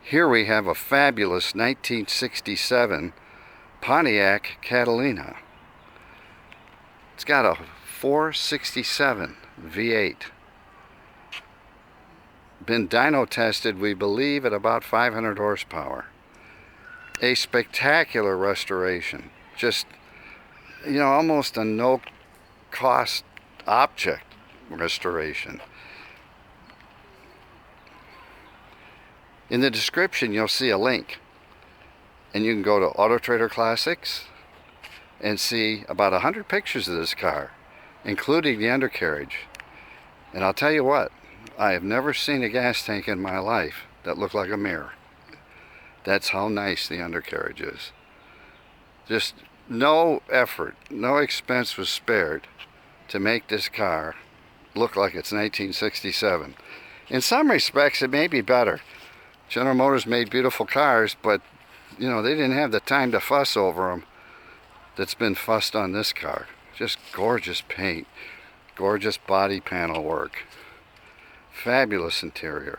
Here we have a fabulous 1967 Pontiac Catalina. It's got a 467 V8. Been dyno tested, we believe, at about 500 horsepower. A spectacular restoration. Just, you know, almost a no-cost object restoration. In the description, you'll see a link, and you can go to Auto Trader Classics and see about 100 pictures of this car, including the undercarriage. And I'll tell you what, I have never seen a gas tank in my life that looked like a mirror. That's how nice the undercarriage is. Just no effort, no expense was spared to make this car look like it's 1967. In some respects, it may be better. General Motors made beautiful cars, but you know, they didn't have the time to fuss over them that's been fussed on this car. Just gorgeous paint, gorgeous body panel work, fabulous interior.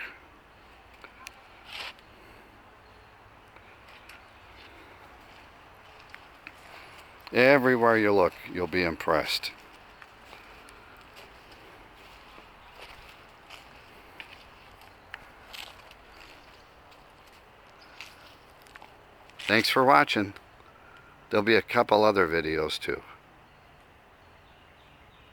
Everywhere you look, you'll be impressed. Thanks for watching. There'll be a couple other videos too.